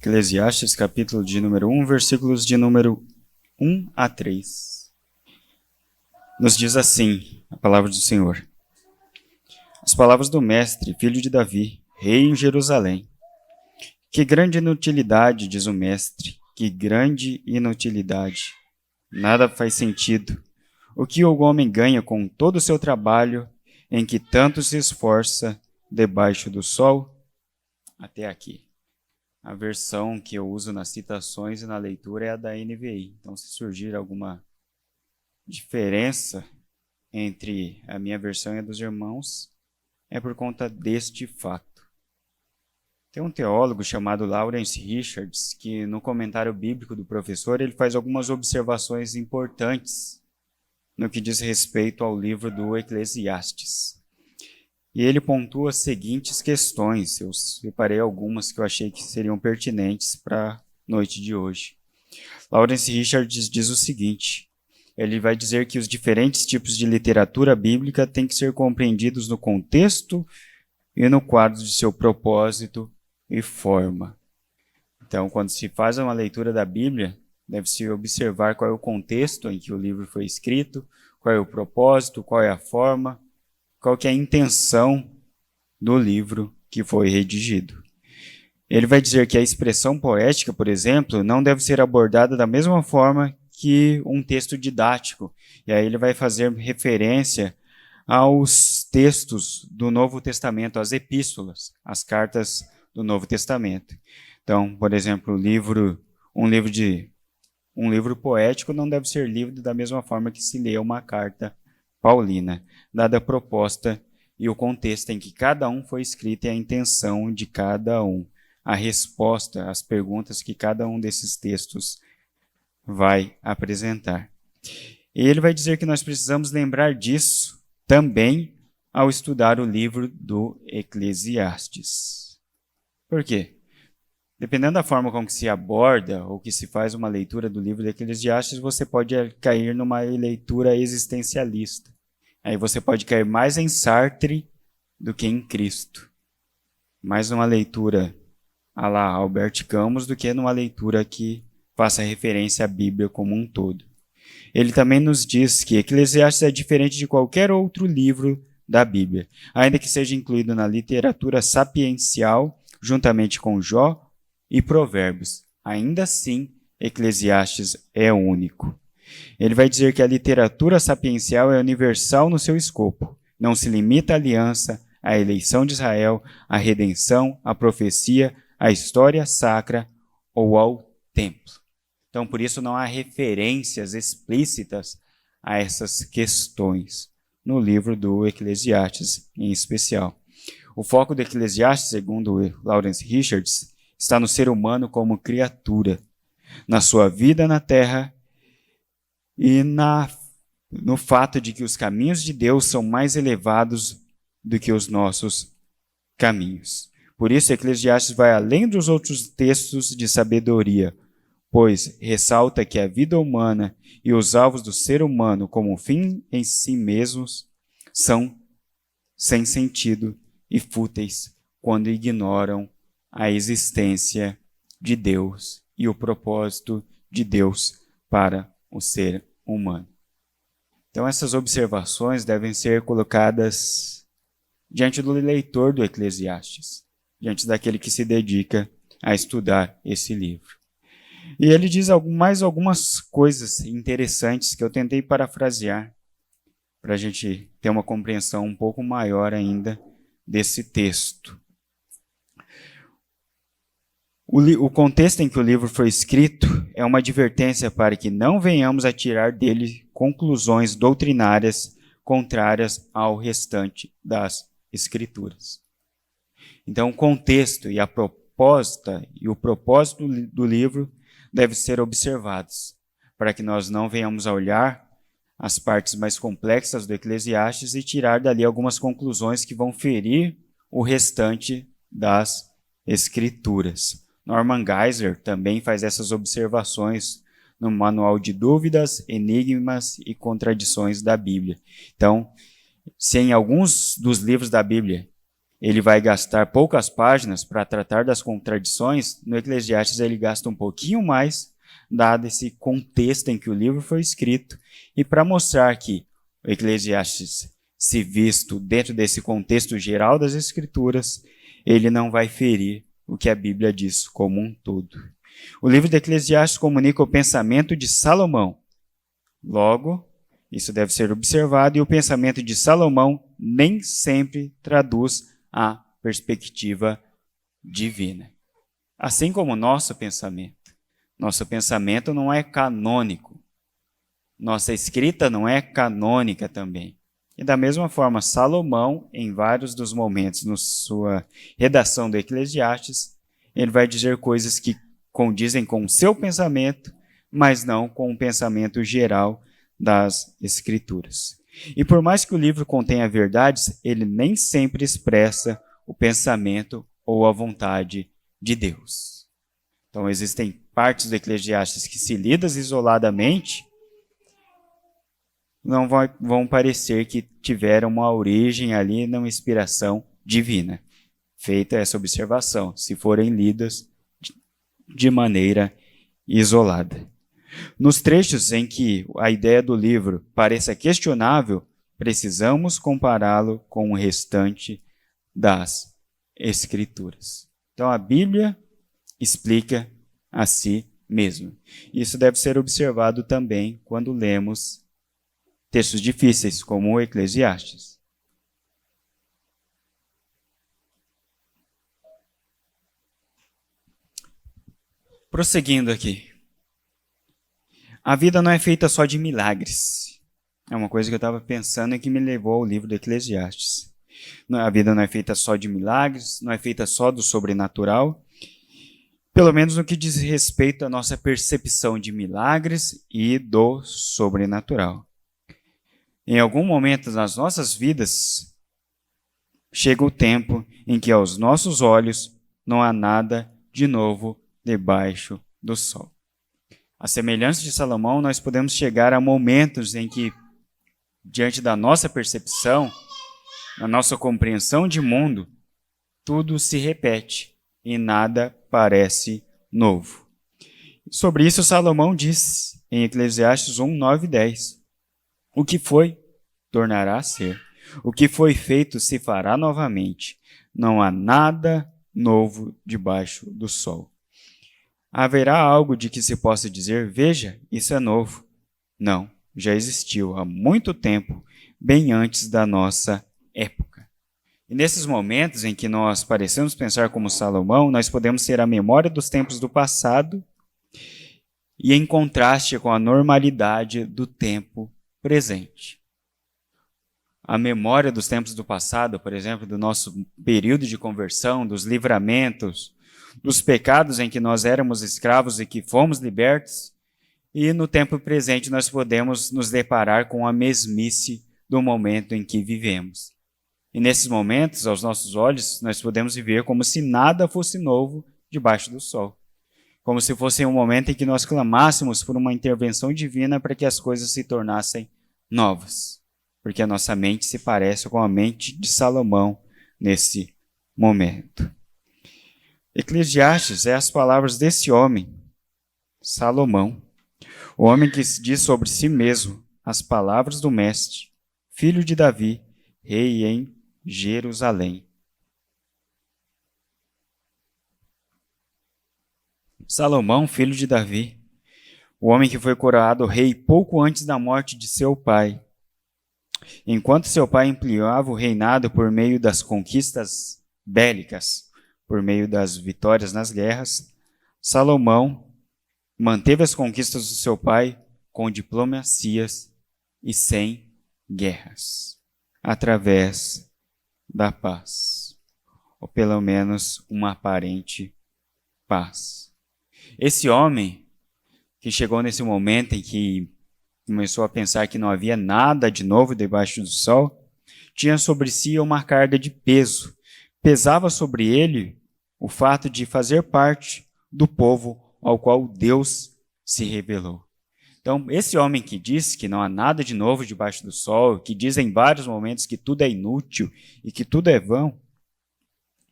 Eclesiastes, capítulo de número 1, versículos de número 1 a 3. Nos diz assim a palavra do Senhor. As palavras do mestre, filho de Davi, rei em Jerusalém. Que grande inutilidade, diz o mestre, que grande inutilidade. Nada faz sentido. O que o homem ganha com todo o seu trabalho, em que tanto se esforça debaixo do sol? Até aqui. A versão que eu uso nas citações e na leitura é a da NVI. Então, se surgir alguma diferença entre a minha versão e a dos irmãos, é por conta deste fato. Tem um teólogo chamado Lawrence Richards, que no comentário bíblico do professor, ele faz algumas observações importantes no que diz respeito ao livro do Eclesiastes. E ele pontua as seguintes questões. Eu separei algumas que eu achei que seriam pertinentes para a noite de hoje. Lawrence Richards diz o seguinte: ele vai dizer que os diferentes tipos de literatura bíblica têm que ser compreendidos no contexto e no quadro de seu propósito e forma. Então, quando se faz uma leitura da Bíblia, deve-se observar qual é o contexto em que o livro foi escrito, qual é o propósito, qual é a forma, qual que é a intenção do livro que foi redigido. Ele vai dizer que a expressão poética, por exemplo, não deve ser abordada da mesma forma que um texto didático. E aí ele vai fazer referência aos textos do Novo Testamento, às epístolas, as cartas do Novo Testamento. Então, por exemplo, um livro poético não deve ser lido da mesma forma que se lê uma carta paulina, dada a proposta e o contexto em que cada um foi escrito e a intenção de cada um, a resposta às perguntas que cada um desses textos vai apresentar. E ele vai dizer que nós precisamos lembrar disso também ao estudar o livro do Eclesiastes. Por quê? Dependendo da forma como que se aborda ou que se faz uma leitura do livro do Eclesiastes, você pode cair numa leitura existencialista. Aí você pode cair mais em Sartre do que em Cristo. Mais numa leitura à la Albert Camus do que numa leitura que faça referência à Bíblia como um todo. Ele também nos diz que Eclesiastes é diferente de qualquer outro livro da Bíblia, ainda que seja incluído na literatura sapiencial, juntamente com Jó e Provérbios. Ainda assim, Eclesiastes é único. Ele vai dizer que a literatura sapiencial é universal no seu escopo. Não se limita à aliança, à eleição de Israel, à redenção, à profecia, à história sacra ou ao templo. Então, por isso, não há referências explícitas a essas questões no livro do Eclesiastes, em especial. O foco do Eclesiastes, segundo Lawrence Richards, está no ser humano como criatura, na sua vida na terra e no fato de que os caminhos de Deus são mais elevados do que os nossos caminhos. Por isso, Eclesiastes vai além dos outros textos de sabedoria, pois ressalta que a vida humana e os alvos do ser humano como fim em si mesmos são sem sentido e fúteis quando ignoram a existência de Deus e o propósito de Deus para o ser humano. Então, essas observações devem ser colocadas diante do leitor do Eclesiastes, diante daquele que se dedica a estudar esse livro. E ele diz mais algumas coisas interessantes que eu tentei parafrasear para a gente ter uma compreensão um pouco maior ainda desse texto. O contexto em que o livro foi escrito é uma advertência para que não venhamos a tirar dele conclusões doutrinárias contrárias ao restante das Escrituras. Então, o contexto e a proposta e o propósito do livro devem ser observados, para que nós não venhamos a olhar as partes mais complexas do Eclesiastes e tirar dali algumas conclusões que vão ferir o restante das Escrituras. Norman Geisler também faz essas observações no Manual de Dúvidas, Enigmas e Contradições da Bíblia. Então, se em alguns dos livros da Bíblia ele vai gastar poucas páginas para tratar das contradições, no Eclesiastes ele gasta um pouquinho mais, dado esse contexto em que o livro foi escrito, e para mostrar que o Eclesiastes, se visto dentro desse contexto geral das Escrituras, ele não vai ferir o que a Bíblia diz como um todo. O livro de Eclesiastes comunica o pensamento de Salomão. Logo, isso deve ser observado, e o pensamento de Salomão nem sempre traduz a perspectiva divina. Assim como o nosso pensamento. Nosso pensamento não é canônico. Nossa escrita não é canônica também. E da mesma forma, Salomão, em vários dos momentos na sua redação do Eclesiastes, ele vai dizer coisas que condizem com o seu pensamento, mas não com o pensamento geral das Escrituras. E por mais que o livro contenha verdades, ele nem sempre expressa o pensamento ou a vontade de Deus. Então existem partes do Eclesiastes que, se lidas isoladamente, não vão parecer que tiveram uma origem ali numa inspiração divina. Feita essa observação, se forem lidas de maneira isolada. Nos trechos em que a ideia do livro pareça questionável, precisamos compará-lo com o restante das Escrituras. Então a Bíblia explica a si mesma. Isso deve ser observado também quando lemos textos difíceis, como o Eclesiastes. Prosseguindo aqui. A vida não é feita só de milagres. É uma coisa que eu estava pensando e que me levou ao livro do Eclesiastes. A vida não é feita só de milagres, não é feita só do sobrenatural, pelo menos no que diz respeito à nossa percepção de milagres e do sobrenatural. Em algum momento das nossas vidas, chega o tempo em que aos nossos olhos não há nada de novo debaixo do sol. A semelhança de Salomão, nós podemos chegar a momentos em que, diante da nossa percepção, na nossa compreensão de mundo, tudo se repete e nada parece novo. Sobre isso, Salomão diz em Eclesiastes 1, 9 e 10. O que foi, tornará a ser. O que foi feito se fará novamente. Não há nada novo debaixo do sol. Haverá algo de que se possa dizer, veja, isso é novo. Não, já existiu há muito tempo, bem antes da nossa época. E nesses momentos em que nós parecemos pensar como Salomão, nós podemos ter a memória dos tempos do passado e em contraste com a normalidade do tempo presente. A memória dos tempos do passado, por exemplo, do nosso período de conversão, dos livramentos, dos pecados em que nós éramos escravos e que fomos libertos, e no tempo presente nós podemos nos deparar com a mesmice do momento em que vivemos. E nesses momentos, aos nossos olhos, nós podemos viver como se nada fosse novo debaixo do sol. Como se fosse um momento em que nós clamássemos por uma intervenção divina para que as coisas se tornassem novas. Porque a nossa mente se parece com a mente de Salomão nesse momento. Eclesiastes é as palavras desse homem, Salomão, o homem que diz sobre si mesmo as palavras do mestre, filho de Davi, rei em Jerusalém. Salomão, filho de Davi, o homem que foi coroado rei pouco antes da morte de seu pai. Enquanto seu pai ampliava o reinado por meio das conquistas bélicas, por meio das vitórias nas guerras, Salomão manteve as conquistas do seu pai com diplomacias e sem guerras, através da paz, ou pelo menos uma aparente paz. Esse homem que chegou nesse momento em que começou a pensar que não havia nada de novo debaixo do sol, tinha sobre si uma carga de peso. Pesava sobre ele o fato de fazer parte do povo ao qual Deus se revelou. Então, esse homem que diz que não há nada de novo debaixo do sol, que diz em vários momentos que tudo é inútil e que tudo é vão,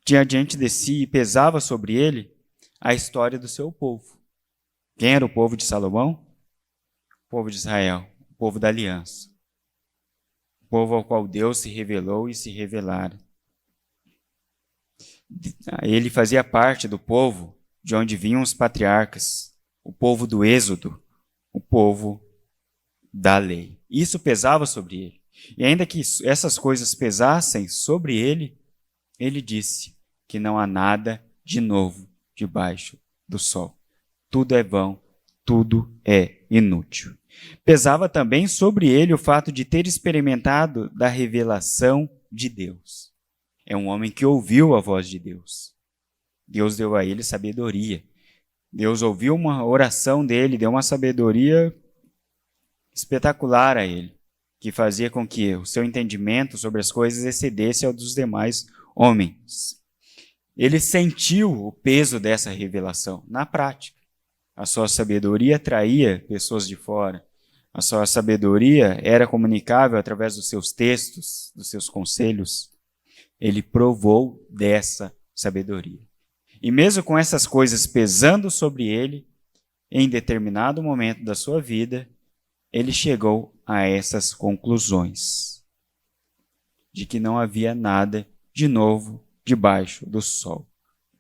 tinha diante de si e pesava sobre ele a história do seu povo. Quem era o povo de Salomão? O povo de Israel, o povo da aliança. O povo ao qual Deus se revelou e se revelara. Ele fazia parte do povo de onde vinham os patriarcas, o povo do Êxodo, o povo da lei. Isso pesava sobre ele. E ainda que essas coisas pesassem sobre ele, ele disse que não há nada de novo debaixo do sol. Tudo é vão, tudo é inútil. Pesava também sobre ele o fato de ter experimentado da revelação de Deus. É um homem que ouviu a voz de Deus. Deus deu a ele sabedoria. Deus ouviu uma oração dele, deu uma sabedoria espetacular a ele, que fazia com que o seu entendimento sobre as coisas excedesse ao dos demais homens. Ele sentiu o peso dessa revelação na prática. A sua sabedoria atraía pessoas de fora. A sua sabedoria era comunicável através dos seus textos, dos seus conselhos. Ele provou dessa sabedoria. E mesmo com essas coisas pesando sobre ele, em determinado momento da sua vida, ele chegou a essas conclusões de que não havia nada de novo debaixo do sol,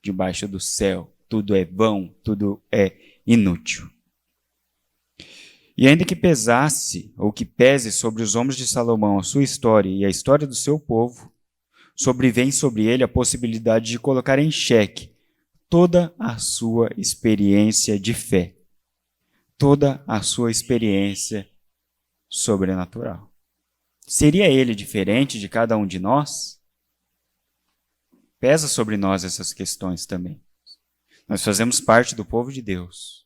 debaixo do céu. Tudo é vão, tudo é inútil. E ainda que pesasse, ou que pese sobre os ombros de Salomão a sua história e a história do seu povo, sobrevém sobre ele a possibilidade de colocar em xeque toda a sua experiência de fé, toda a sua experiência sobrenatural. Seria ele diferente de cada um de nós? Pesa sobre nós essas questões também. Nós fazemos parte do povo de Deus,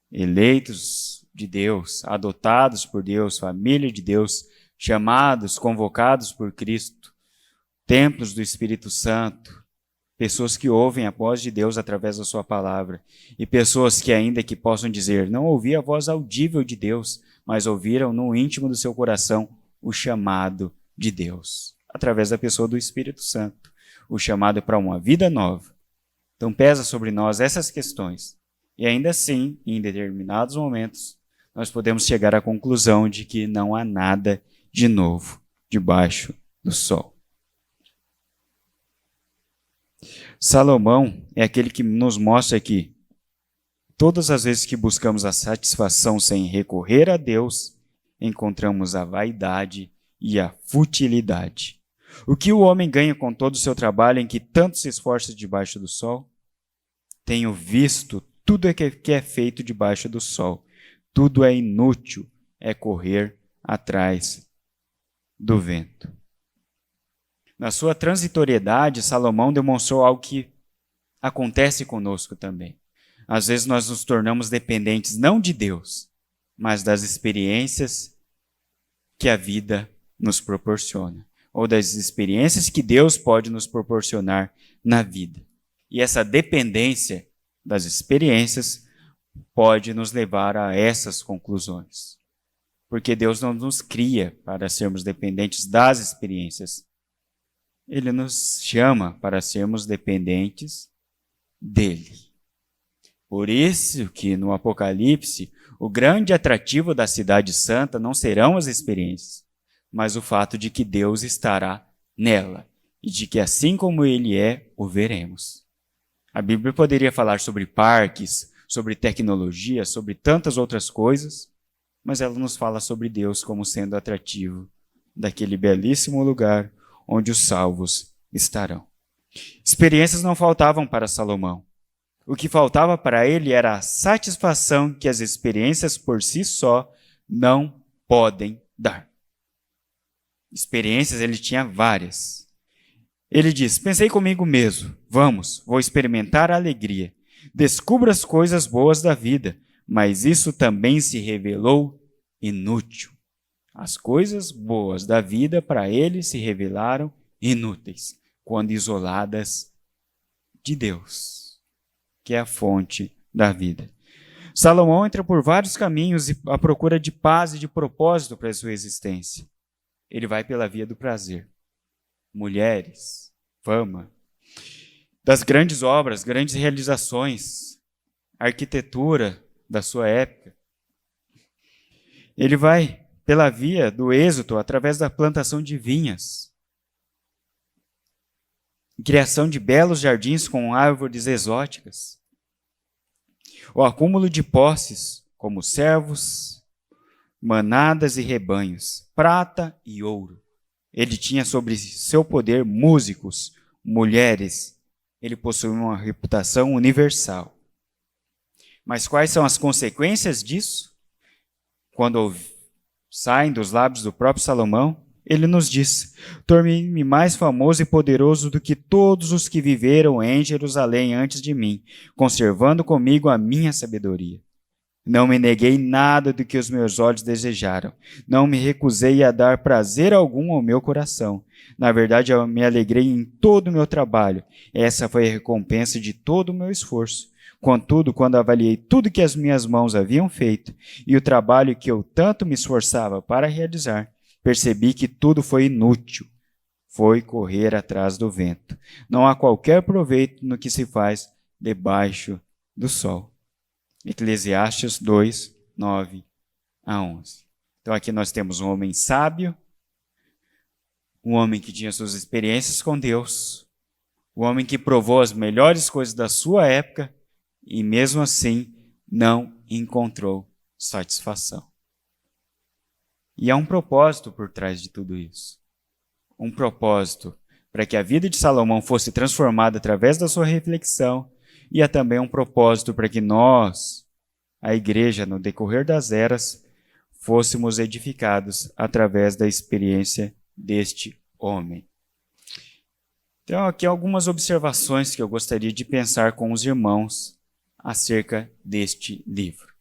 eleitos de Deus, adotados por Deus, família de Deus, chamados, convocados por Cristo, templos do Espírito Santo, pessoas que ouvem a voz de Deus através da sua palavra, e pessoas que ainda que possam dizer, não ouvi a voz audível de Deus, mas ouviram no íntimo do seu coração o chamado de Deus, através da pessoa do Espírito Santo, o chamado para uma vida nova. Então pesa sobre nós essas questões, e ainda assim, em determinados momentos, nós podemos chegar à conclusão de que não há nada de novo debaixo do sol. Salomão é aquele que nos mostra que todas as vezes que buscamos a satisfação sem recorrer a Deus, encontramos a vaidade e a futilidade. O que o homem ganha com todo o seu trabalho em que tanto se esforça debaixo do sol? Tenho visto tudo que é feito debaixo do sol. Tudo é inútil, é correr atrás do vento. Na sua transitoriedade, Salomão demonstrou algo que acontece conosco também. Às vezes nós nos tornamos dependentes não de Deus, mas das experiências que a vida nos proporciona, ou das experiências que Deus pode nos proporcionar na vida. E essa dependência das experiências pode nos levar a essas conclusões. Porque Deus não nos cria para sermos dependentes das experiências. Ele nos chama para sermos dependentes dele. Por isso que no Apocalipse, o grande atrativo da cidade santa não serão as experiências, mas o fato de que Deus estará nela e de que assim como ele é, o veremos. A Bíblia poderia falar sobre parques, sobre tecnologia, sobre tantas outras coisas, mas ela nos fala sobre Deus como sendo atrativo daquele belíssimo lugar onde os salvos estarão. Experiências não faltavam para Salomão. O que faltava para ele era a satisfação que as experiências por si só não podem dar. Experiências ele tinha várias. Ele diz, pensei comigo mesmo, vou experimentar a alegria. Descubra as coisas boas da vida, mas isso também se revelou inútil. As coisas boas da vida para ele se revelaram inúteis, quando isoladas de Deus, que é a fonte da vida. Salomão entra por vários caminhos à procura de paz e de propósito para a sua existência. Ele vai pela via do prazer. Mulheres, fama. das grandes obras, grandes realizações, arquitetura da sua época. Ele vai pela via do êxodo através da plantação de vinhas, criação de belos jardins com árvores exóticas, o acúmulo de posses, como servos, manadas e rebanhos, prata e ouro. Ele tinha sobre seu poder músicos, mulheres. Ele possuía uma reputação universal. Mas quais são as consequências disso? Quando saem dos lábios do próprio Salomão, ele nos diz: tornei-me mais famoso e poderoso do que todos os que viveram em Jerusalém antes de mim, conservando comigo a minha sabedoria. Não me neguei nada do que os meus olhos desejaram. Não me recusei a dar prazer algum ao meu coração. Na verdade, eu me alegrei em todo o meu trabalho. Essa foi a recompensa de todo o meu esforço. Contudo, quando avaliei tudo que as minhas mãos haviam feito e o trabalho que eu tanto me esforçava para realizar, percebi que tudo foi inútil. Foi correr atrás do vento. Não há qualquer proveito no que se faz debaixo do sol. Eclesiastes 2, 9 a 11. Então aqui nós temos um homem sábio, um homem que tinha suas experiências com Deus, um homem que provou as melhores coisas da sua época e mesmo assim não encontrou satisfação. E há um propósito por trás de tudo isso. Um propósito para que a vida de Salomão fosse transformada através da sua reflexão, e há também um propósito para que nós, a igreja, no decorrer das eras, fôssemos edificados através da experiência deste homem. Então, aqui algumas observações que eu gostaria de pensar com os irmãos acerca deste livro.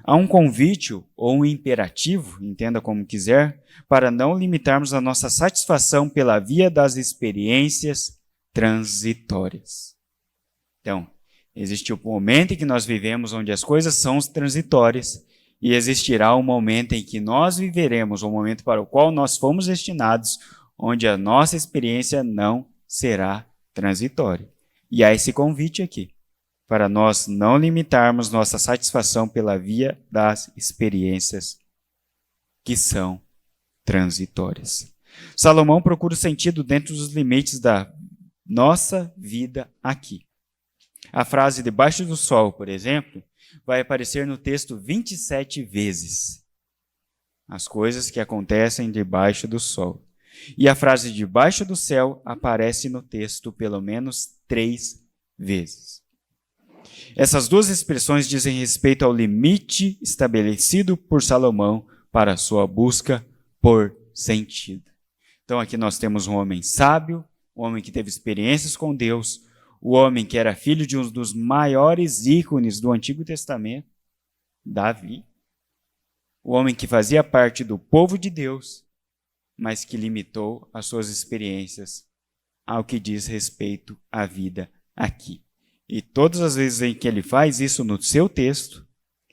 Há um convite ou um imperativo, entenda como quiser, para não limitarmos a nossa satisfação pela via das experiências transitórias. Então, existe o momento em que nós vivemos onde as coisas são transitórias e existirá um momento em que nós viveremos, o momento para o qual nós fomos destinados, onde a nossa experiência não será transitória. E há esse convite aqui, para nós não limitarmos nossa satisfação pela via das experiências que são transitórias. Salomão procura o sentido dentro dos limites da nossa vida aqui. A frase debaixo do sol, por exemplo, vai aparecer no texto 27 vezes. As coisas que acontecem debaixo do sol. E a frase debaixo do céu aparece no texto pelo menos 3 vezes. Essas duas expressões dizem respeito ao limite estabelecido por Salomão para a sua busca por sentido. Então aqui nós temos um homem sábio, um homem que teve experiências com Deus, o homem que era filho de um dos maiores ícones do Antigo Testamento, Davi. O homem que fazia parte do povo de Deus, mas que limitou as suas experiências ao que diz respeito à vida aqui. E todas as vezes em que ele faz isso no seu texto,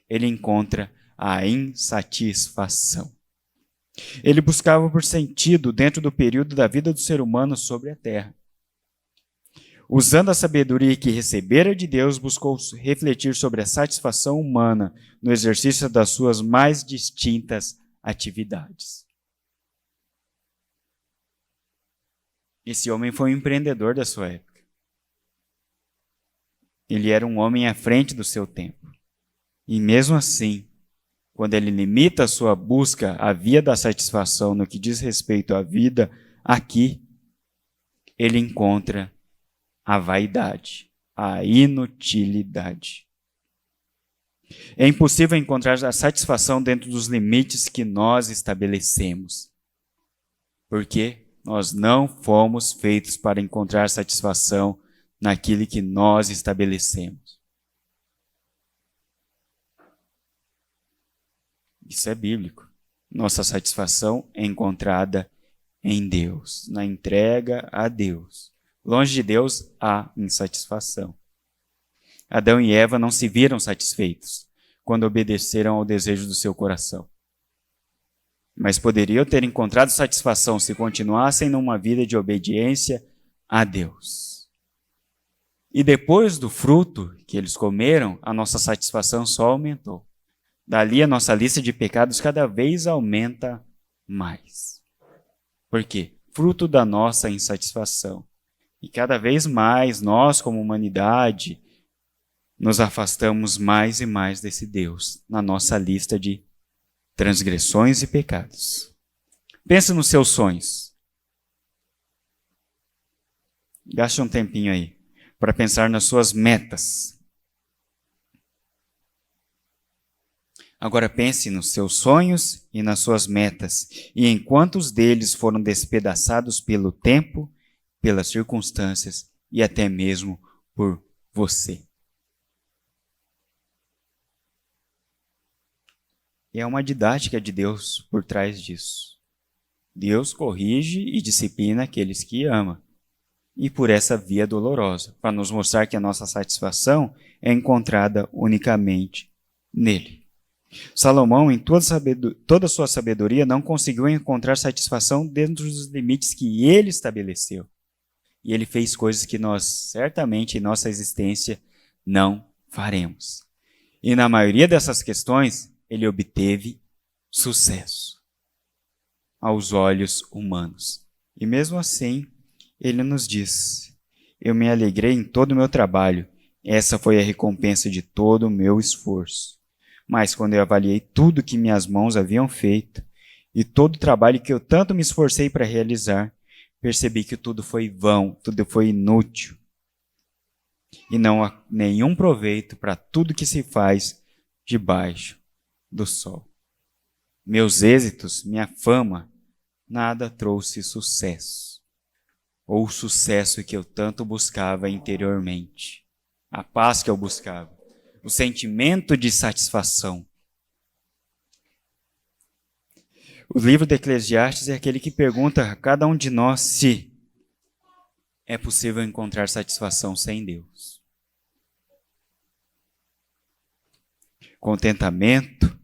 ele encontra a insatisfação. Ele buscava por sentido dentro do período da vida do ser humano sobre a terra. Usando a sabedoria que recebera de Deus, buscou refletir sobre a satisfação humana no exercício das suas mais distintas atividades. Esse homem foi um empreendedor da sua época. Ele era um homem à frente do seu tempo. E mesmo assim, quando ele limita a sua busca à via da satisfação no que diz respeito à vida aqui, ele encontra a vaidade, a inutilidade. É impossível encontrar a satisfação dentro dos limites que nós estabelecemos. Porque nós não fomos feitos para encontrar satisfação naquilo que nós estabelecemos. Isso é bíblico. Nossa satisfação é encontrada em Deus, na entrega a Deus. Longe de Deus há insatisfação. Adão e Eva não se viram satisfeitos quando obedeceram ao desejo do seu coração. Mas poderiam ter encontrado satisfação se continuassem numa vida de obediência a Deus. E depois do fruto que eles comeram, a nossa satisfação só aumentou. Dali a nossa lista de pecados cada vez aumenta mais. Por quê? Fruto da nossa insatisfação. E cada vez mais nós, como humanidade, nos afastamos mais e mais desse Deus na nossa lista de transgressões e pecados. Pense nos seus sonhos. Gaste um tempinho aí para pensar nas suas metas. Agora pense nos seus sonhos e nas suas metas, e em quantos deles foram despedaçados pelo tempo, pelas circunstâncias e até mesmo por você. E é uma didática de Deus por trás disso. Deus corrige e disciplina aqueles que ama. E por essa via dolorosa, para nos mostrar que a nossa satisfação é encontrada unicamente nele. Salomão, em toda a sua sabedoria, não conseguiu encontrar satisfação dentro dos limites que ele estabeleceu. E ele fez coisas que nós, certamente, em nossa existência, não faremos. E na maioria dessas questões, ele obteve sucesso aos olhos humanos. E mesmo assim, ele nos diz: eu me alegrei em todo o meu trabalho, essa foi a recompensa de todo o meu esforço. Mas quando eu avaliei tudo que minhas mãos haviam feito e todo o trabalho que eu tanto me esforcei para realizar, percebi que tudo foi vão, tudo foi inútil. E não há nenhum proveito para tudo que se faz debaixo do sol. Meus êxitos, minha fama, nada trouxe sucesso. Ou o sucesso que eu tanto buscava interiormente. A paz que eu buscava. O sentimento de satisfação. O livro de Eclesiastes é aquele que pergunta a cada um de nós se é possível encontrar satisfação sem Deus. Contentamento,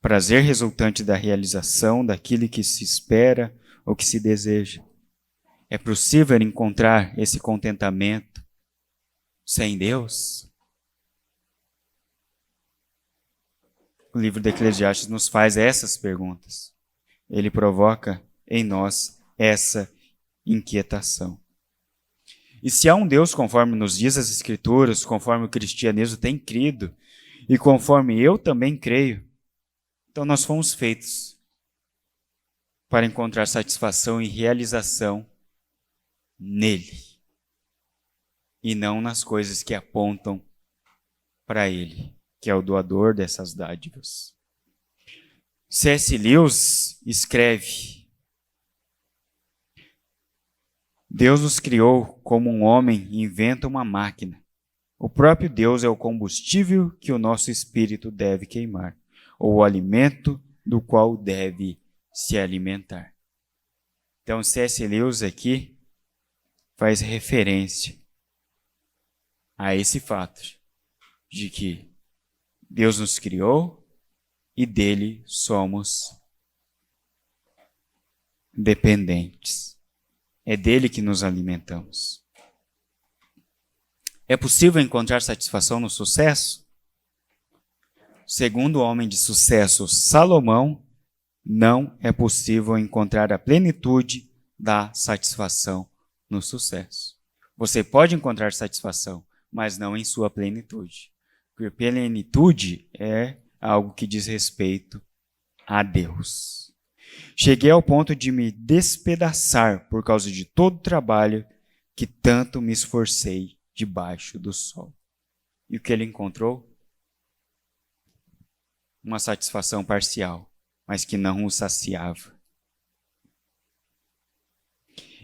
prazer resultante da realização daquilo que se espera ou que se deseja. É possível encontrar esse contentamento sem Deus? O livro de Eclesiastes nos faz essas perguntas. Ele provoca em nós essa inquietação. E se há um Deus, conforme nos diz as Escrituras, conforme o cristianismo tem crido, e conforme eu também creio, então nós fomos feitos para encontrar satisfação e realização nele, e não nas coisas que apontam para ele, que é o doador dessas dádivas. C.S. Lewis escreve: Deus nos criou como um homem inventa uma máquina. O próprio Deus é o combustível que o nosso espírito deve queimar, ou o alimento do qual deve se alimentar. Então, C.S. Lewis aqui faz referência a esse fato de que Deus nos criou e dele somos dependentes. É dele que nos alimentamos. É possível encontrar satisfação no sucesso? Segundo o homem de sucesso Salomão, não é possível encontrar a plenitude da satisfação no sucesso. Você pode encontrar satisfação, mas não em sua plenitude. Porque plenitude é algo que diz respeito a Deus. Cheguei ao ponto de me despedaçar por causa de todo o trabalho que tanto me esforcei debaixo do sol. E o que ele encontrou? Uma satisfação parcial, mas que não o saciava.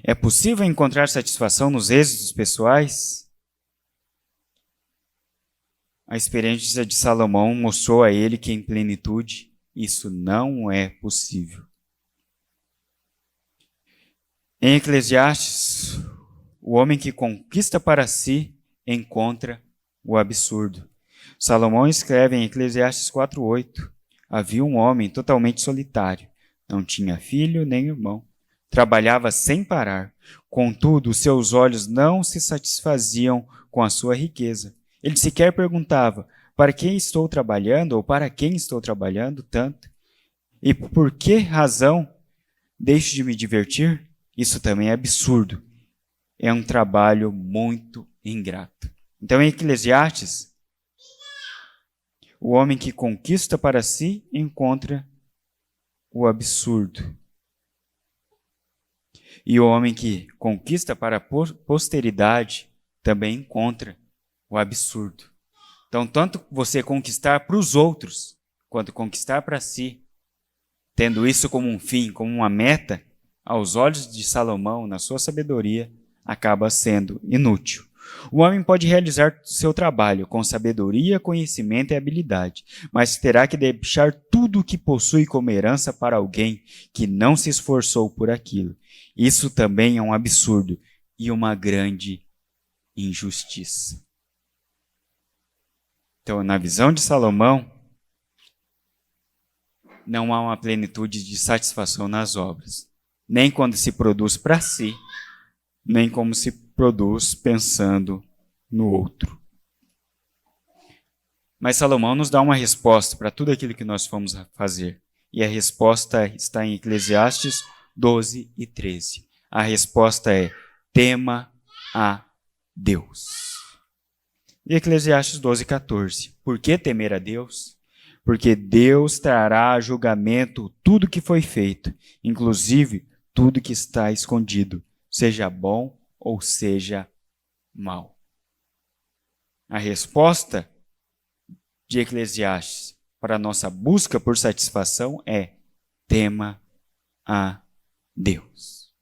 É possível encontrar satisfação nos êxitos pessoais? A experiência de Salomão mostrou a ele que em plenitude isso não é possível. Em Eclesiastes, o homem que conquista para si encontra o absurdo. Salomão escreve em Eclesiastes 4:8: havia um homem totalmente solitário, não tinha filho nem irmão, trabalhava sem parar. Contudo, seus olhos não se satisfaziam com a sua riqueza. Ele sequer perguntava: para quem estou trabalhando ou para quem estou trabalhando tanto? E por que razão deixo de me divertir? Isso também é absurdo. É um trabalho muito ingrato. Então, em Eclesiastes, o homem que conquista para si encontra o absurdo. E o homem que conquista para a posteridade também encontra o absurdo. Então, tanto você conquistar para os outros, quanto conquistar para si, tendo isso como um fim, como uma meta, aos olhos de Salomão, na sua sabedoria, acaba sendo inútil. O homem pode realizar seu trabalho com sabedoria, conhecimento e habilidade, mas terá que deixar tudo o que possui como herança para alguém que não se esforçou por aquilo. Isso também é um absurdo e uma grande injustiça. Então, na visão de Salomão, não há uma plenitude de satisfação nas obras, nem quando se produz para si, nem como se produz pensando no outro. Mas Salomão nos dá uma resposta para tudo aquilo que nós fomos fazer. E a resposta está em Eclesiastes 12 e 13. A resposta é: tema a Deus. E Eclesiastes 12, 14. Por que temer a Deus? Porque Deus trará a julgamento tudo que foi feito, inclusive tudo que está escondido, seja bom ou seja mal. A resposta de Eclesiastes para a nossa busca por satisfação é: tema a Deus.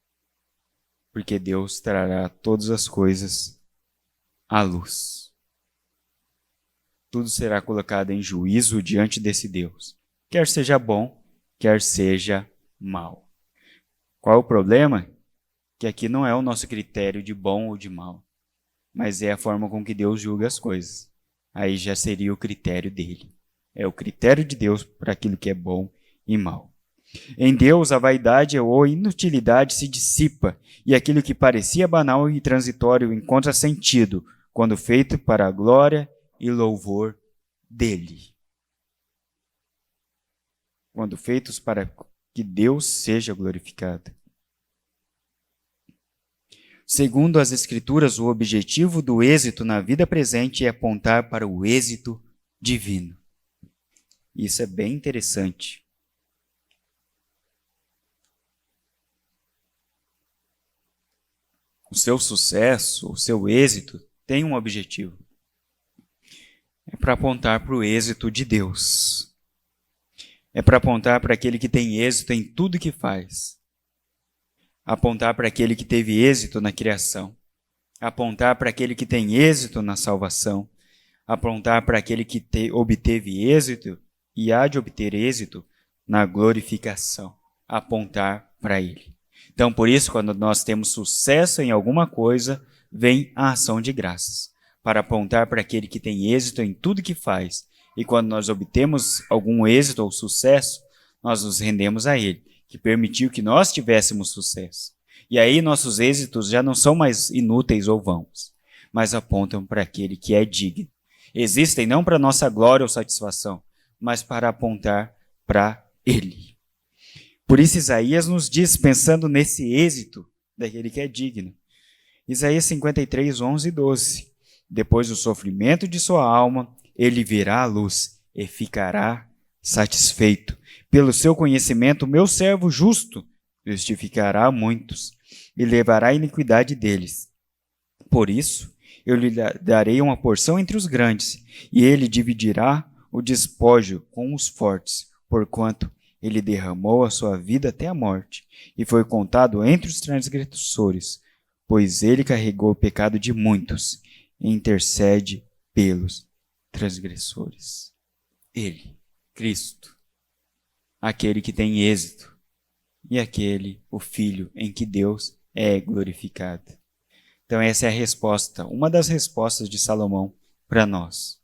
Porque Deus trará todas as coisas à luz. Tudo será colocado em juízo diante desse Deus, quer seja bom, quer seja mal. Qual é o problema? Que aqui não é o nosso critério de bom ou de mal, mas é a forma com que Deus julga as coisas. Aí já seria o critério dele. É o critério de Deus para aquilo que é bom e mal. Em Deus, a vaidade ou inutilidade se dissipa, e aquilo que parecia banal e transitório encontra sentido, quando feito para a glória e louvor dele. Quando feitos para que Deus seja glorificado. Segundo as Escrituras, o objetivo do êxito na vida presente é apontar para o êxito divino. Isso é bem interessante. O seu sucesso, o seu êxito, tem um objetivo. É para apontar para o êxito de Deus. É para apontar para aquele que tem êxito em tudo que faz. Apontar para aquele que teve êxito na criação. Apontar para aquele que tem êxito na salvação. Apontar para aquele que obteve êxito e há de obter êxito na glorificação. Apontar para ele. Então, por isso, quando nós temos sucesso em alguma coisa, vem a ação de graças, para apontar para aquele que tem êxito em tudo que faz. E quando nós obtemos algum êxito ou sucesso, nós nos rendemos a ele, que permitiu que nós tivéssemos sucesso. E aí nossos êxitos já não são mais inúteis ou vãos, mas apontam para aquele que é digno. Existem não para nossa glória ou satisfação, mas para apontar para ele. Por isso Isaías nos diz, pensando nesse êxito daquele que é digno. Isaías 53, 11 e 12. Depois do sofrimento de sua alma, ele verá a luz e ficará satisfeito. Pelo seu conhecimento, meu servo justo justificará muitos e levará a iniquidade deles. Por isso, eu lhe darei uma porção entre os grandes, e ele dividirá o despojo com os fortes, porquanto ele derramou a sua vida até a morte, e foi contado entre os transgressores, pois ele carregou o pecado de muitos, e intercede pelos transgressores. Ele, Cristo, aquele que tem êxito, e aquele, o Filho, em que Deus é glorificado. Então essa é a resposta, uma das respostas de Salomão para nós.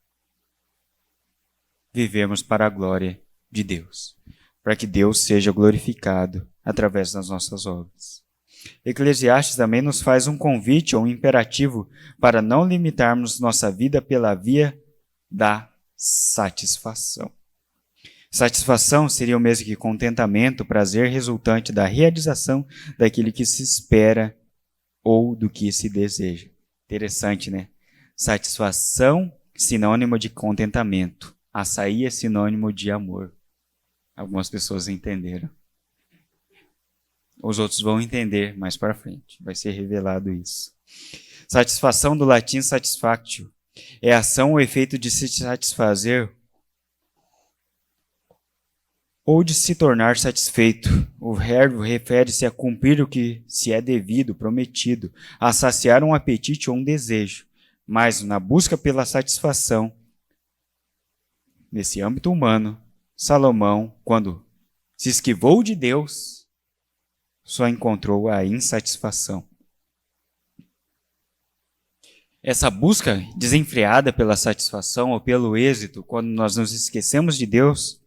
Vivemos para a glória de Deus, para que Deus seja glorificado através das nossas obras. Eclesiastes também nos faz um convite ou um imperativo para não limitarmos nossa vida pela via da satisfação. Satisfação seria o mesmo que contentamento, prazer resultante da realização daquilo que se espera ou do que se deseja. Interessante, né? Satisfação, sinônimo de contentamento. Açaí é sinônimo de amor. Algumas pessoas entenderam. Os outros vão entender mais para frente. Vai ser revelado isso. Satisfação do latim satisfactio é ação ou efeito de se satisfazer ou de se tornar satisfeito. O verbo refere-se a cumprir o que se é devido, prometido, a saciar um apetite ou um desejo. Mas na busca pela satisfação, nesse âmbito humano, Salomão, quando se esquivou de Deus, só encontrou a insatisfação. Essa busca desenfreada pela satisfação ou pelo êxito, quando nós nos esquecemos de Deus,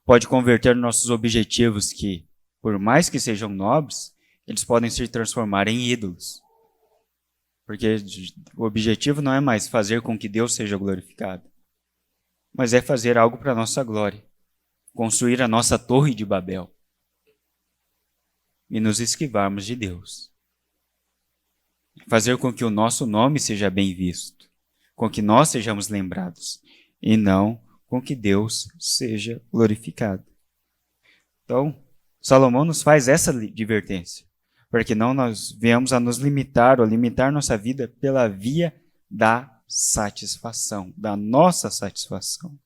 pode converter nossos objetivos que, por mais que sejam nobres, eles podem se transformar em ídolos. Porque o objetivo não é mais fazer com que Deus seja glorificado, mas é fazer algo para a nossa glória, construir a nossa torre de Babel e nos esquivarmos de Deus. Fazer com que o nosso nome seja bem visto, com que nós sejamos lembrados, e não com que Deus seja glorificado. Então, Salomão nos faz essa advertência, para que não nós venhamos a nos limitar ou limitar nossa vida pela via da satisfação, da nossa satisfação.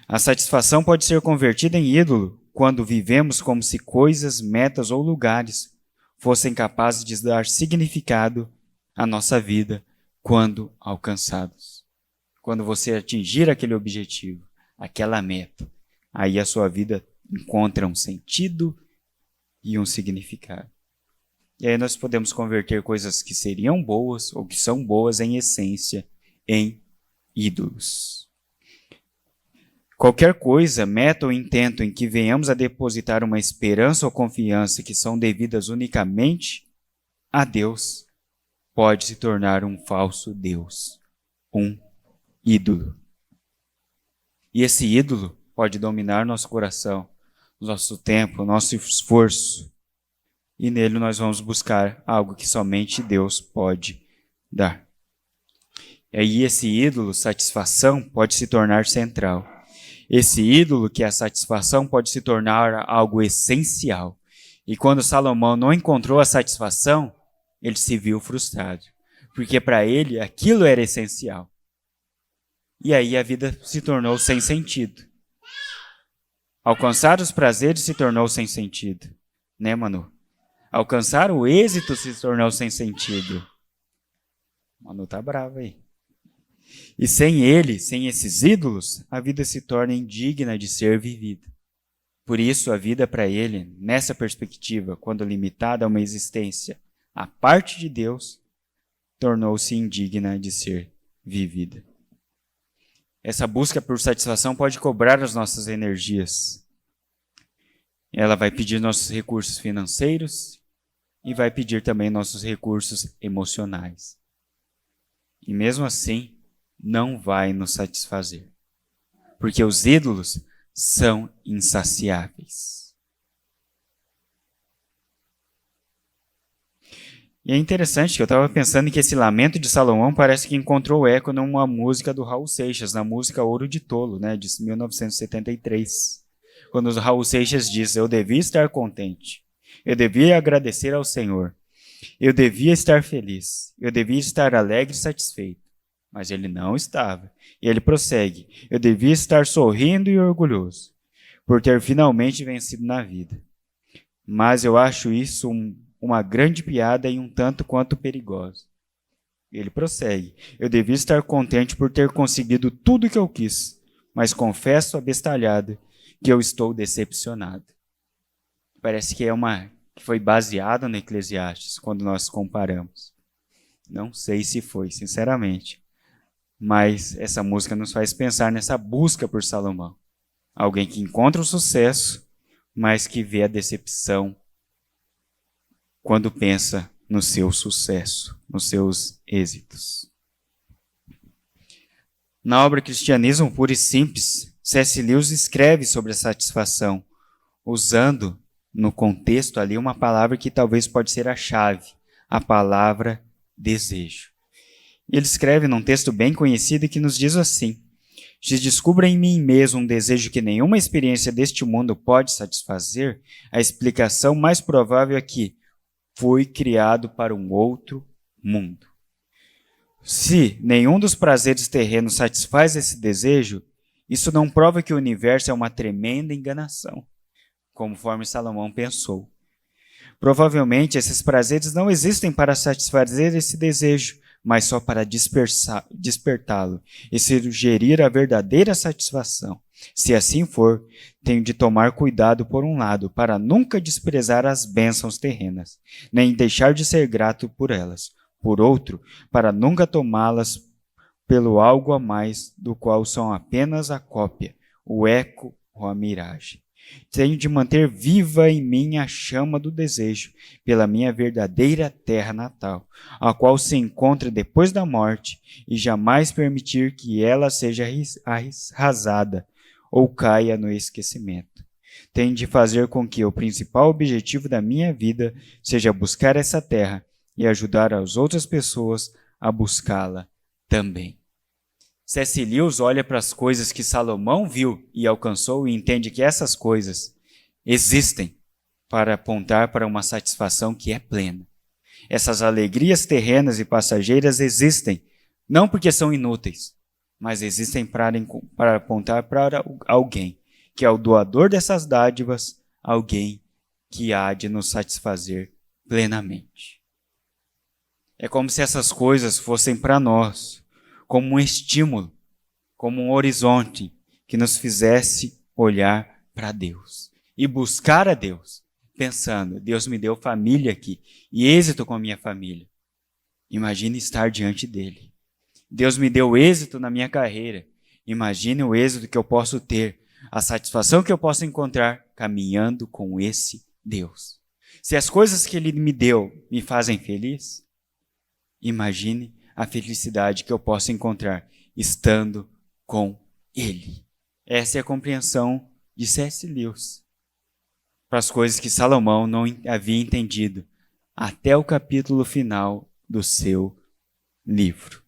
A satisfação pode ser convertida em ídolo quando vivemos como se coisas, metas ou lugares fossem capazes de dar significado à nossa vida quando alcançados. Quando você atingir aquele objetivo, aquela meta, aí a sua vida encontra um sentido e um significado. E aí nós podemos converter coisas que seriam boas ou que são boas em essência em ídolos. Qualquer coisa, meta ou intento em que venhamos a depositar uma esperança ou confiança que são devidas unicamente a Deus, pode se tornar um falso Deus, um ídolo. E esse ídolo pode dominar nosso coração, nosso tempo, nosso esforço. E nele nós vamos buscar algo que somente Deus pode dar. E aí esse ídolo, satisfação, pode se tornar central. Esse ídolo, que é a satisfação, pode se tornar algo essencial. E quando Salomão não encontrou a satisfação, ele se viu frustrado. Porque para ele aquilo era essencial. E aí a vida se tornou sem sentido. Alcançar os prazeres se tornou sem sentido. Né, Manu? Alcançar o êxito se tornou sem sentido. Manu tá bravo aí. E sem ele, sem esses ídolos, a vida se torna indigna de ser vivida. Por isso, a vida para ele, nessa perspectiva, quando limitada a uma existência à parte de Deus, tornou-se indigna de ser vivida. Essa busca por satisfação pode cobrar as nossas energias. Ela vai pedir nossos recursos financeiros e vai pedir também nossos recursos emocionais. E mesmo assim, não vai nos satisfazer. Porque os ídolos são insaciáveis. E é interessante que eu estava pensando que esse lamento de Salomão parece que encontrou eco numa música do Raul Seixas, na música Ouro de Tolo, né, de 1973. Quando o Raul Seixas diz: eu devia estar contente, eu devia agradecer ao Senhor, eu devia estar feliz, eu devia estar alegre e satisfeito. Mas ele não estava. E ele prossegue: eu devia estar sorrindo e orgulhoso, por ter finalmente vencido na vida. Mas eu acho isso uma grande piada e um tanto quanto perigosa. Ele prossegue: eu devia estar contente por ter conseguido tudo o que eu quis, mas confesso abestalhado que eu estou decepcionado. Parece que foi baseado no Eclesiastes, quando nós comparamos. Não sei se foi, sinceramente. Mas essa música nos faz pensar nessa busca por Salomão. Alguém que encontra o sucesso, mas que vê a decepção quando pensa no seu sucesso, nos seus êxitos. Na obra Cristianismo Puro e Simples, C.S. Lewis escreve sobre a satisfação, usando no contexto ali uma palavra que talvez pode ser a chave, a palavra desejo. Ele escreve num texto bem conhecido que nos diz assim: se descubro em mim mesmo um desejo que nenhuma experiência deste mundo pode satisfazer, a explicação mais provável é que fui criado para um outro mundo. Se nenhum dos prazeres terrenos satisfaz esse desejo, isso não prova que o universo é uma tremenda enganação, conforme Salomão pensou. Provavelmente esses prazeres não existem para satisfazer esse desejo, mas só para despertá-lo e sugerir a verdadeira satisfação. Se assim for, tenho de tomar cuidado, por um lado, para nunca desprezar as bênçãos terrenas, nem deixar de ser grato por elas. Por outro, para nunca tomá-las pelo algo a mais do qual são apenas a cópia, o eco ou a miragem. Tenho de manter viva em mim a chama do desejo pela minha verdadeira terra natal, a qual se encontra depois da morte, e jamais permitir que ela seja arrasada ou caia no esquecimento. Tenho de fazer com que o principal objetivo da minha vida seja buscar essa terra e ajudar as outras pessoas a buscá-la também. C.S. Lewis olha para as coisas que Salomão viu e alcançou e entende que essas coisas existem para apontar para uma satisfação que é plena. Essas alegrias terrenas e passageiras existem, não porque são inúteis, mas existem para apontar para alguém, que é o doador dessas dádivas, alguém que há de nos satisfazer plenamente. É como se essas coisas fossem para nós como um estímulo, como um horizonte que nos fizesse olhar para Deus e buscar a Deus, pensando: Deus me deu família aqui e êxito com a minha família. Imagine estar diante dele. Deus me deu êxito na minha carreira. Imagine o êxito que eu posso ter, a satisfação que eu posso encontrar caminhando com esse Deus. Se as coisas que ele me deu me fazem feliz, imagine a felicidade que eu posso encontrar estando com ele. Essa é a compreensão de C.S. Lewis para as coisas que Salomão não havia entendido até o capítulo final do seu livro.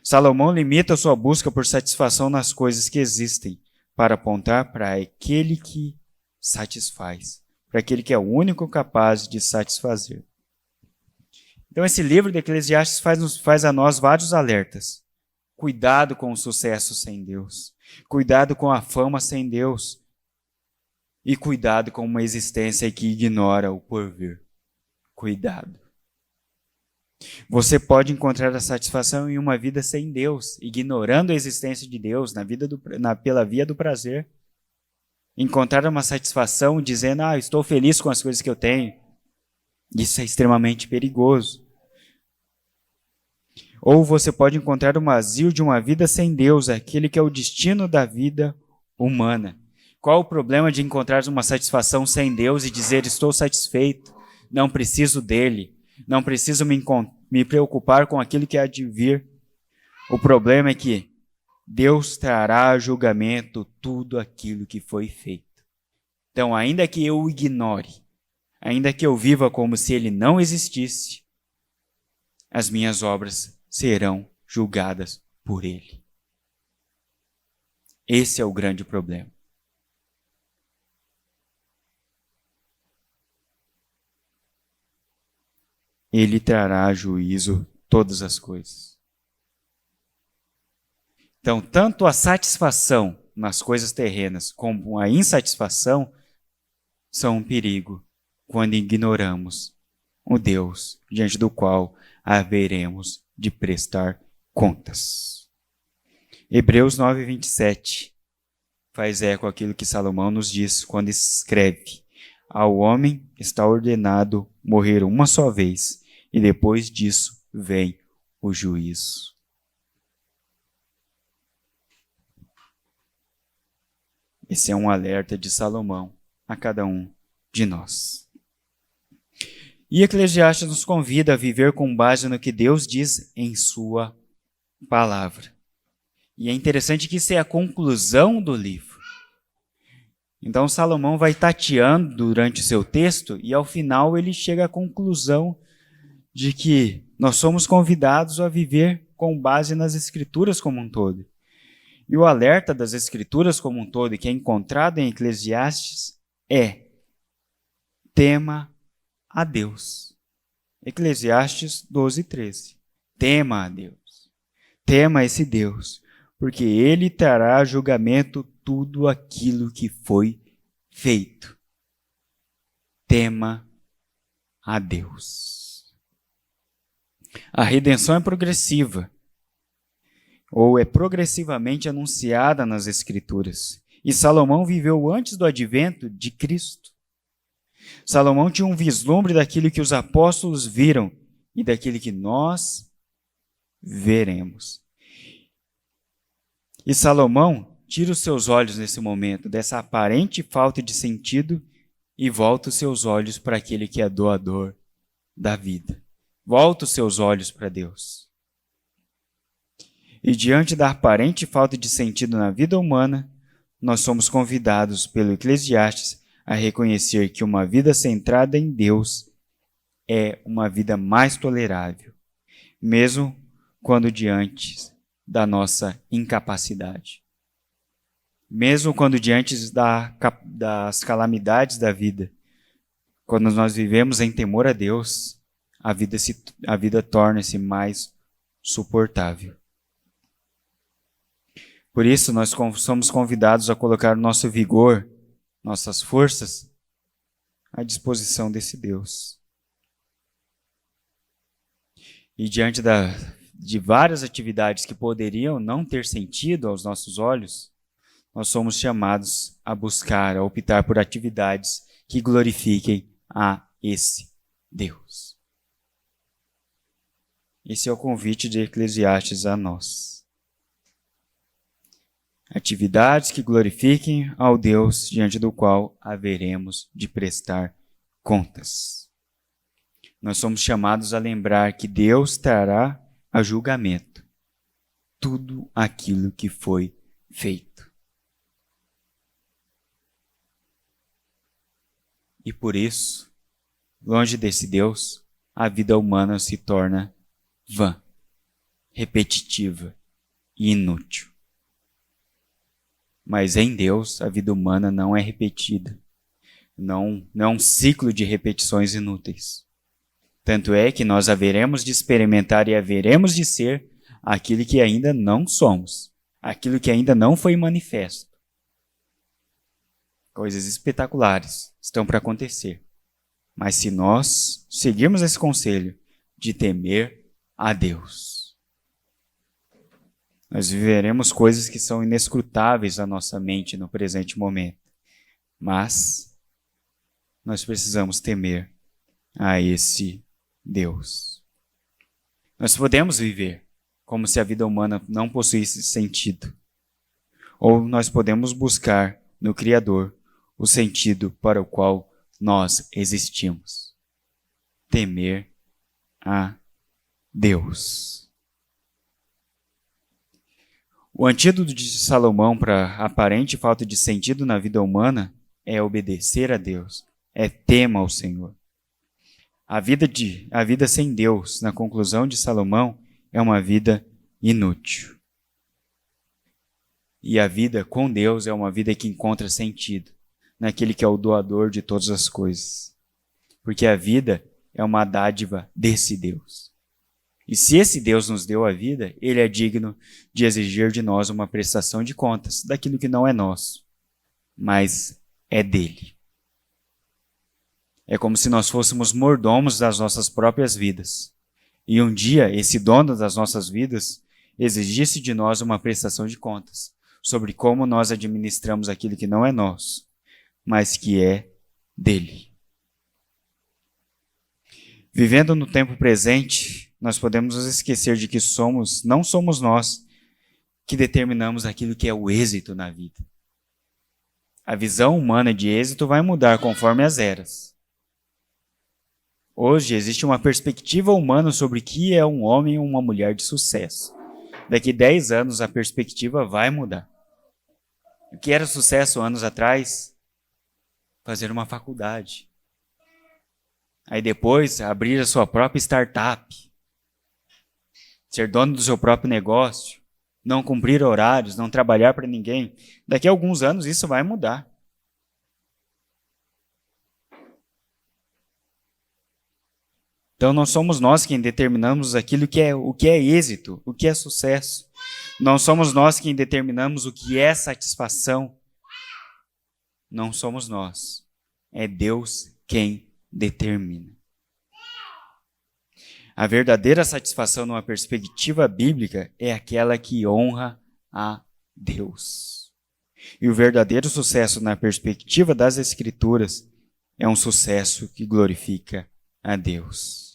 Salomão limita a sua busca por satisfação nas coisas que existem para apontar para aquele que satisfaz, para aquele que é o único capaz de satisfazer. Então esse livro de Eclesiastes faz a nós vários alertas. Cuidado com o sucesso sem Deus. Cuidado com a fama sem Deus. E cuidado com uma existência que ignora o porvir. Cuidado. Você pode encontrar a satisfação em uma vida sem Deus, ignorando a existência de Deus pela via do prazer. Encontrar uma satisfação dizendo: estou feliz com as coisas que eu tenho. Isso é extremamente perigoso. Ou você pode encontrar o vazio de uma vida sem Deus, aquele que é o destino da vida humana. Qual o problema de encontrar uma satisfação sem Deus e dizer: estou satisfeito, não preciso dele, não preciso me preocupar com aquilo que há de vir? O problema é que Deus trará a julgamento tudo aquilo que foi feito. Então, ainda que eu o ignore, ainda que eu viva como se ele não existisse, as minhas obras serão julgadas por ele. Esse é o grande problema. Ele trará a juízo todas as coisas. Então, tanto a satisfação nas coisas terrenas como a insatisfação são um perigo quando ignoramos o Deus diante do qual haveremos de prestar contas. Hebreus 9:27 faz eco àquilo que Salomão nos diz quando escreve: ao homem está ordenado morrer uma só vez, e depois disso vem o juízo. Esse é um alerta de Salomão a cada um de nós. E Eclesiastes nos convida a viver com base no que Deus diz em sua palavra. E é interessante que isso é a conclusão do livro. Então Salomão vai tateando durante o seu texto e ao final ele chega à conclusão de que nós somos convidados a viver com base nas Escrituras como um todo. E o alerta das Escrituras como um todo, que é encontrado em Eclesiastes, é: tema a Deus. Eclesiastes 12:13. Tema a Deus. Tema esse Deus, porque Ele trará a julgamento tudo aquilo que foi feito. Tema a Deus. A redenção é progressiva, ou é progressivamente anunciada nas Escrituras. E Salomão viveu antes do advento de Cristo. Salomão tinha um vislumbre daquilo que os apóstolos viram e daquilo que nós veremos. E Salomão tira os seus olhos nesse momento dessa aparente falta de sentido e volta os seus olhos para aquele que é doador da vida. Volta os seus olhos para Deus. E diante da aparente falta de sentido na vida humana, nós somos convidados pelo Eclesiastes a reconhecer que uma vida centrada em Deus é uma vida mais tolerável, mesmo quando diante da nossa incapacidade. Mesmo quando diante das calamidades da vida, quando nós vivemos em temor a Deus, a vida torna-se mais suportável. Por isso, nós somos convidados a colocar o nosso vigor, nossas forças, à disposição desse Deus. E diante de várias atividades que poderiam não ter sentido aos nossos olhos, nós somos chamados a buscar, a optar por atividades que glorifiquem a esse Deus. Esse é o convite de Eclesiastes a nós. Atividades que glorifiquem ao Deus diante do qual haveremos de prestar contas. Nós somos chamados a lembrar que Deus trará a julgamento tudo aquilo que foi feito. E por isso, longe desse Deus, a vida humana se torna vã, repetitiva e inútil. Mas em Deus, a vida humana não é repetida. Não é um ciclo de repetições inúteis. Tanto é que nós haveremos de experimentar e haveremos de ser aquilo que ainda não somos, aquilo que ainda não foi manifesto. Coisas espetaculares estão para acontecer. Mas se nós seguirmos esse conselho de temer a Deus, nós viveremos coisas que são inescrutáveis à nossa mente no presente momento. Mas nós precisamos temer a esse Deus. Nós podemos viver como se a vida humana não possuísse sentido. Ou nós podemos buscar no Criador o sentido para o qual nós existimos. Temer a Deus. O antídoto de Salomão para a aparente falta de sentido na vida humana é obedecer a Deus, é tema ao Senhor. A vida sem Deus, na conclusão de Salomão, é uma vida inútil. E a vida com Deus é uma vida que encontra sentido naquele que é o doador de todas as coisas. Porque a vida é uma dádiva desse Deus. E se esse Deus nos deu a vida, Ele é digno de exigir de nós uma prestação de contas daquilo que não é nosso, mas é dele. É como se nós fôssemos mordomos das nossas próprias vidas. E um dia, esse dono das nossas vidas exigisse de nós uma prestação de contas sobre como nós administramos aquilo que não é nosso, mas que é dele. Vivendo no tempo presente, nós podemos nos esquecer de que não somos nós que determinamos aquilo que é o êxito na vida. A visão humana de êxito vai mudar conforme as eras. Hoje existe uma perspectiva humana sobre o que é um homem ou uma mulher de sucesso. Daqui 10 anos a perspectiva vai mudar. O que era sucesso anos atrás? Fazer uma faculdade. Aí depois abrir a sua própria startup. Ser dono do seu próprio negócio. Não cumprir horários, não trabalhar para ninguém. Daqui a alguns anos isso vai mudar. Então não somos nós quem determinamos o que é êxito, o que é sucesso. Não somos nós quem determinamos o que é satisfação. Não somos nós. É Deus quem determina. A verdadeira satisfação numa perspectiva bíblica é aquela que honra a Deus. E o verdadeiro sucesso na perspectiva das Escrituras é um sucesso que glorifica a Deus.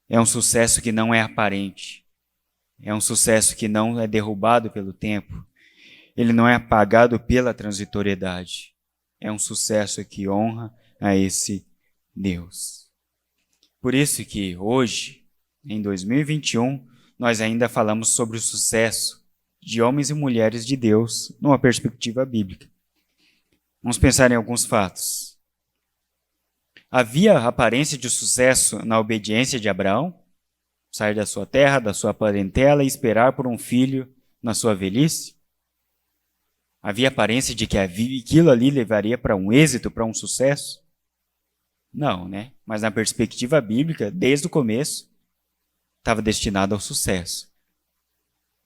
É um sucesso que não é aparente. É um sucesso que não é derrubado pelo tempo. Ele não é apagado pela transitoriedade. É um sucesso que honra a esse Deus. Por isso que hoje, em 2021, nós ainda falamos sobre o sucesso de homens e mulheres de Deus numa perspectiva bíblica. Vamos pensar em alguns fatos. Havia aparência de sucesso na obediência de Abraão? Sair da sua terra, da sua parentela e esperar por um filho na sua velhice? Havia aparência de que aquilo ali levaria para um êxito, para um sucesso? Não, né? Mas na perspectiva bíblica, desde o começo, estava destinado ao sucesso.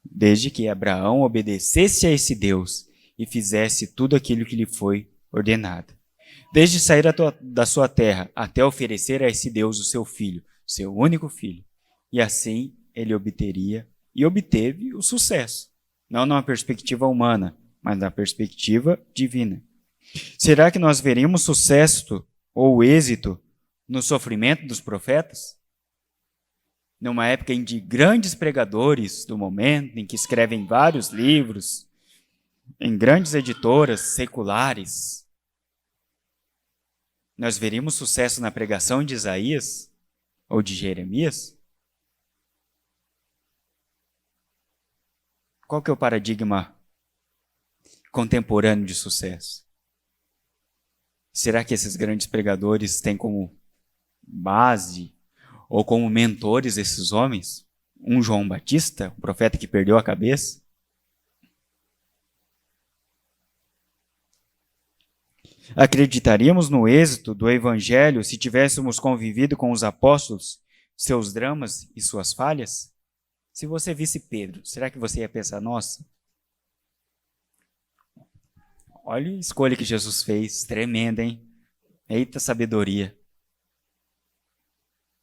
Desde que Abraão obedecesse a esse Deus e fizesse tudo aquilo que lhe foi ordenado. Desde sair da sua terra até oferecer a esse Deus o seu filho, seu único filho. E assim ele obteria e obteve o sucesso. Não numa perspectiva humana, mas na perspectiva divina. Será que nós veríamos sucesso ou êxito no sofrimento dos profetas? Numa época em que grandes pregadores do momento, em que escrevem vários livros, em grandes editoras seculares, nós veríamos sucesso na pregação de Isaías ou de Jeremias? Qual que é o paradigma contemporâneo de sucesso? Será que esses grandes pregadores têm como base ou como mentores esses homens? Um João Batista, um profeta que perdeu a cabeça? Acreditaríamos no êxito do Evangelho se tivéssemos convivido com os apóstolos, seus dramas e suas falhas? Se você visse Pedro, será que você ia pensar, nossa, olha a escolha que Jesus fez, tremenda, hein? Eita sabedoria.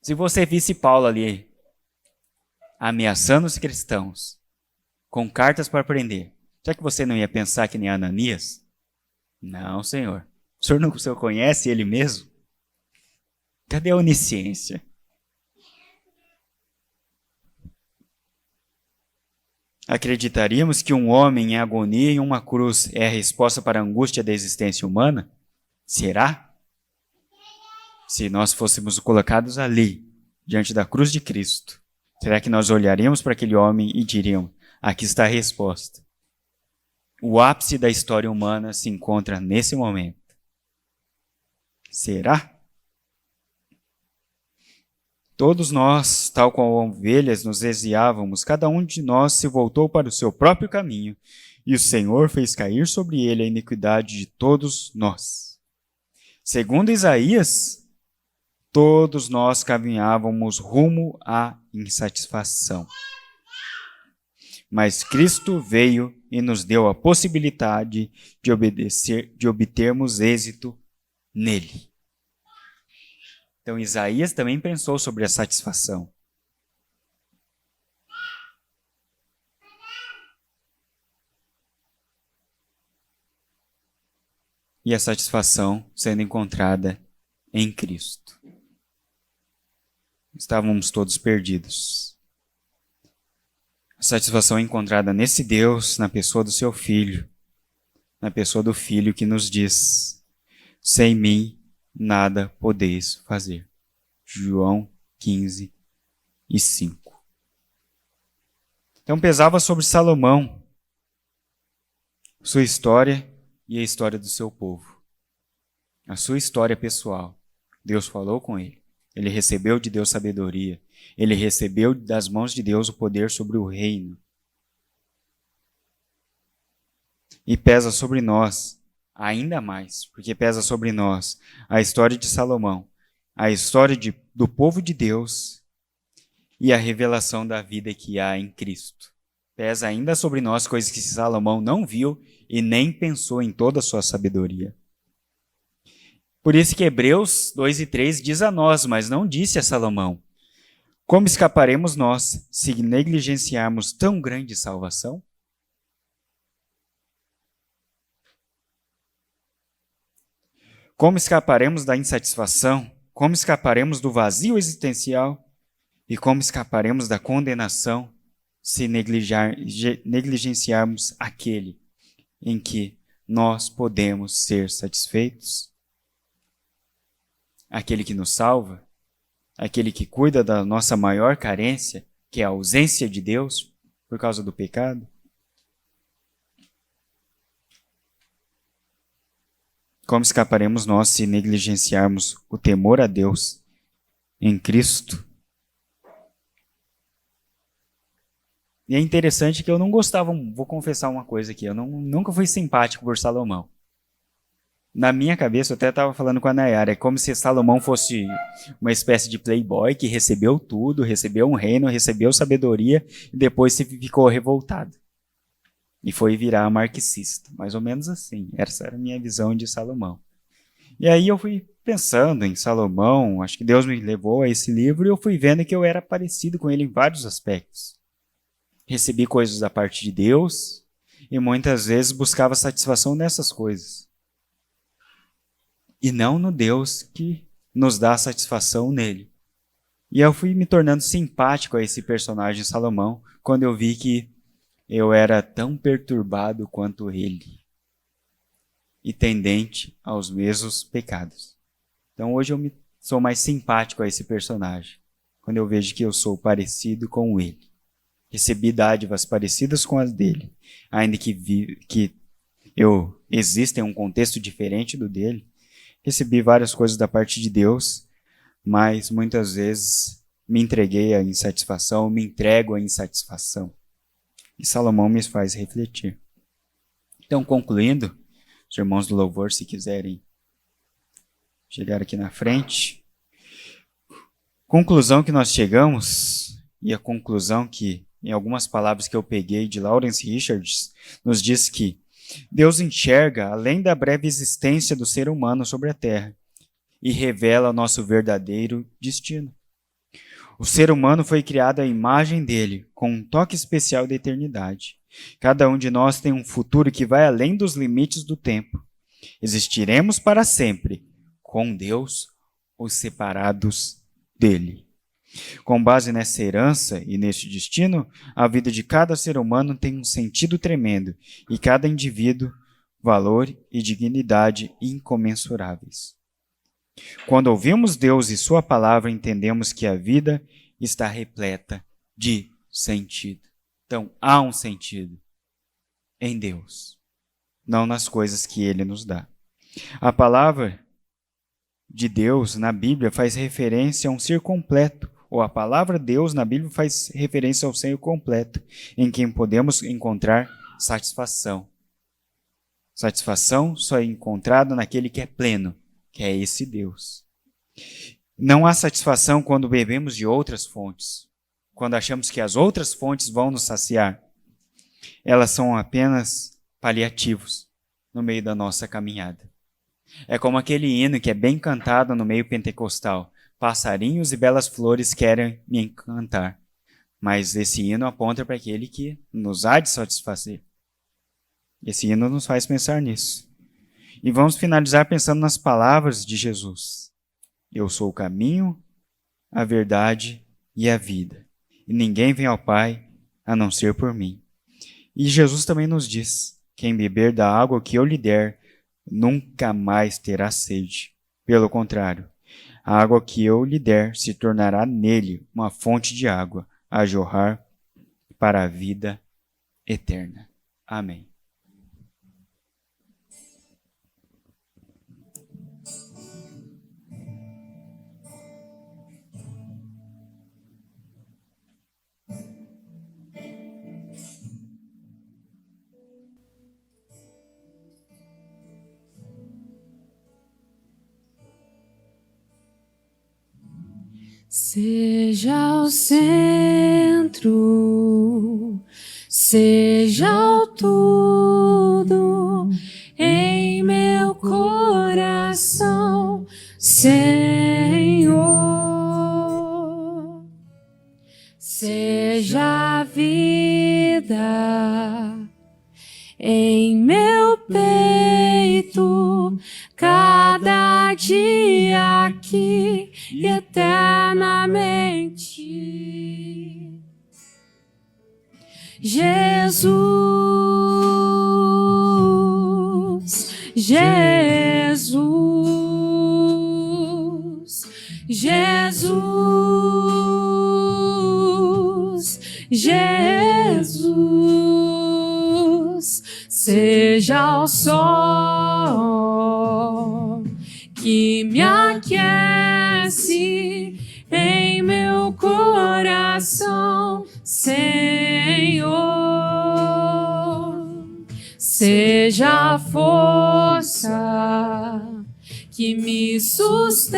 Se você visse Paulo ali, ameaçando os cristãos, com cartas para prender, será que você não ia pensar que nem Ananias? Não, Senhor. O Senhor não conhece ele mesmo? Cadê a onisciência? Acreditaríamos que um homem em agonia em uma cruz é a resposta para a angústia da existência humana? Será? Se nós fôssemos colocados ali, diante da cruz de Cristo, será que nós olharíamos para aquele homem e diríamos, aqui está a resposta. O ápice da história humana se encontra nesse momento. Será? Todos nós, tal qual ovelhas, nos desviávamos, cada um de nós se voltou para o seu próprio caminho, e o Senhor fez cair sobre ele a iniquidade de todos nós. Segundo Isaías, todos nós caminhávamos rumo à insatisfação. Mas Cristo veio e nos deu a possibilidade de obtermos êxito nele. Então Isaías também pensou sobre a satisfação. E a satisfação sendo encontrada em Cristo. Estávamos todos perdidos. A satisfação encontrada nesse Deus, na pessoa do seu Filho, na pessoa do Filho que nos diz: sem mim nada podeis fazer. João 15:5. Então pesava sobre Salomão sua história e a história do seu povo. A sua história pessoal. Deus falou com ele. Ele recebeu de Deus sabedoria. Ele recebeu das mãos de Deus o poder sobre o reino. E pesa sobre nós ainda mais, porque pesa sobre nós a história de Salomão, a história do povo de Deus e a revelação da vida que há em Cristo. Pesa ainda sobre nós coisas que Salomão não viu e nem pensou em toda a sua sabedoria. Por isso que Hebreus 2:3 diz a nós, mas não disse a Salomão: como escaparemos nós se negligenciarmos tão grande salvação? Como escaparemos da insatisfação? Como escaparemos do vazio existencial? E como escaparemos da condenação se negligenciarmos aquele em que nós podemos ser satisfeitos? Aquele que nos salva? Aquele que cuida da nossa maior carência, que é a ausência de Deus por causa do pecado? Como escaparemos nós se negligenciarmos o temor a Deus em Cristo? E é interessante que eu não gostava, vou confessar uma coisa aqui, eu nunca fui simpático por Salomão. Na minha cabeça, eu até estava falando com a Nayara, é como se Salomão fosse uma espécie de playboy que recebeu tudo, recebeu um reino, recebeu sabedoria e depois se ficou revoltado. E foi virar marxista, mais ou menos assim. Essa era a minha visão de Salomão. E aí eu fui pensando em Salomão, acho que Deus me levou a esse livro e eu fui vendo que eu era parecido com ele em vários aspectos. Recebi coisas da parte de Deus e muitas vezes buscava satisfação nessas coisas. E não no Deus que nos dá satisfação nele. E eu fui me tornando simpático a esse personagem Salomão quando eu vi que eu era tão perturbado quanto ele e tendente aos mesmos pecados. Então hoje eu sou mais simpático a esse personagem, quando eu vejo que eu sou parecido com ele. Recebi dádivas parecidas com as dele, ainda que eu exista em um contexto diferente do dele. Recebi várias coisas da parte de Deus, mas muitas vezes me entreguei à insatisfação, me entrego à insatisfação. E Salomão me faz refletir. Então, concluindo, os irmãos do louvor, se quiserem chegar aqui na frente. Conclusão que nós chegamos, e a conclusão que, em algumas palavras que eu peguei de Lawrence Richards, nos diz que Deus enxerga além da breve existência do ser humano sobre a terra e revela o nosso verdadeiro destino. O ser humano foi criado à imagem dele, com um toque especial da eternidade. Cada um de nós tem um futuro que vai além dos limites do tempo. Existiremos para sempre, com Deus ou separados dele. Com base nessa herança e neste destino, a vida de cada ser humano tem um sentido tremendo e cada indivíduo, valor e dignidade incomensuráveis. Quando ouvimos Deus e sua palavra, entendemos que a vida está repleta de sentido. Então, há um sentido em Deus, não nas coisas que Ele nos dá. A palavra de Deus na Bíblia faz referência a um ser completo, ou a palavra Deus na Bíblia faz referência ao ser completo, em quem podemos encontrar satisfação. Satisfação só é encontrada naquele que é pleno, que é esse Deus. Não há satisfação quando bebemos de outras fontes, quando achamos que as outras fontes vão nos saciar. Elas são apenas paliativos no meio da nossa caminhada. É como aquele hino que é bem cantado no meio pentecostal. Passarinhos e belas flores querem me encantar. Mas esse hino aponta para aquele que nos há de satisfazer. Esse hino nos faz pensar nisso. E vamos finalizar pensando nas palavras de Jesus. Eu sou o caminho, a verdade e a vida. E ninguém vem ao Pai a não ser por mim. E Jesus também nos diz Quem beber da água que eu lhe der, nunca mais terá sede. Pelo contrário, a água que eu lhe der se tornará nele uma fonte de água a jorrar para a vida eterna. Amém. Seja o centro, seja o tudo em meu coração, Senhor. Seja a vida em meu peito, cada dia aqui e eternamente. Jesus, Jesus, Jesus, Jesus, seja o sol que me aquece em meu coração, Senhor. Seja a força que me sustenta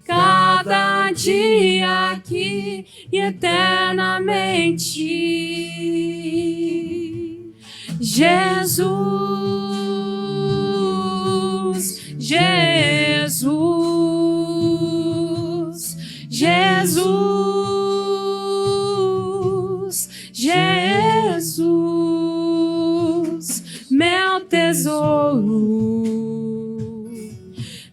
cada dia aqui e eternamente. Jesus, Jesus, Jesus, Jesus, meu tesouro,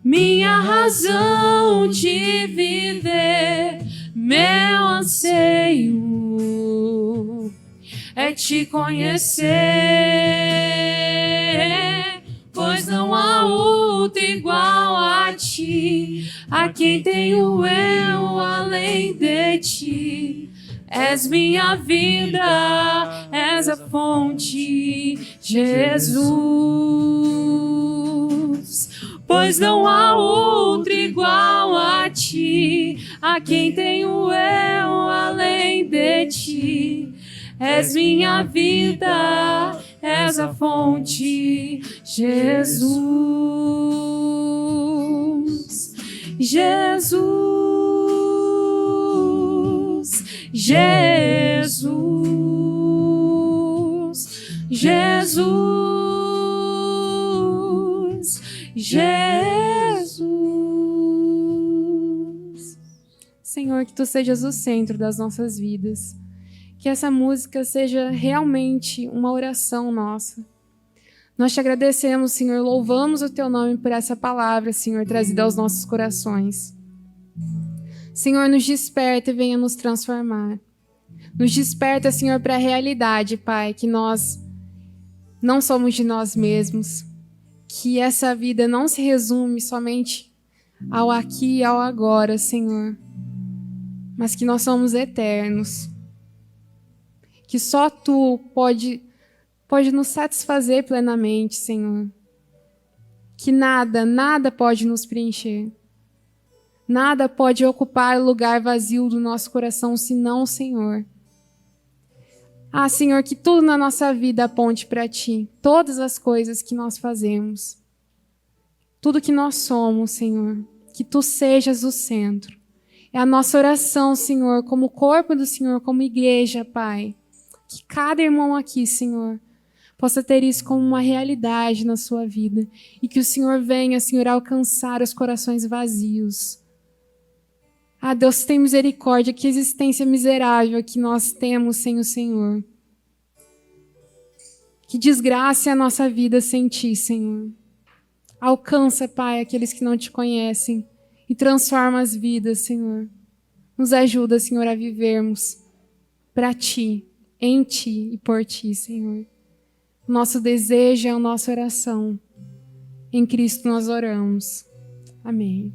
minha razão de viver, meu anseio é te conhecer, pois não há outro igual a ti, a quem tenho eu além de ti. És minha vida, és a fonte, Jesus. Pois não há outro igual a ti, a quem tenho eu além de ti. És minha vida, és a fonte, Jesus. Jesus, Jesus, Jesus, Jesus. Senhor, que Tu sejas o centro das nossas vidas. Que essa música seja realmente uma oração nossa. Nós te agradecemos, Senhor, louvamos o Teu nome por essa palavra, Senhor, trazida aos nossos corações. Senhor, nos desperta e venha nos transformar. Nos desperta, Senhor, para a realidade, Pai, que nós não somos de nós mesmos, que essa vida não se resume somente ao aqui e ao agora, Senhor, mas que nós somos eternos. Que só Tu pode nos satisfazer plenamente, Senhor. Que nada pode nos preencher. Nada pode ocupar o lugar vazio do nosso coração, senão o Senhor. Ah, Senhor, que tudo na nossa vida aponte para Ti. Todas as coisas que nós fazemos. Tudo que nós somos, Senhor. Que Tu sejas o centro. É a nossa oração, Senhor, como corpo do Senhor, como igreja, Pai. Que cada irmão aqui, Senhor, possa ter isso como uma realidade na sua vida. E que o Senhor venha, Senhor, alcançar os corações vazios. Ah, Deus, tem misericórdia. Que existência miserável que nós temos sem o Senhor. Que desgraça é a nossa vida sem Ti, Senhor. Alcança, Pai, aqueles que não Te conhecem e transforma as vidas, Senhor. Nos ajuda, Senhor, a vivermos para Ti, em Ti e por Ti, Senhor. Nosso desejo é a nossa oração. Em Cristo nós oramos. Amém.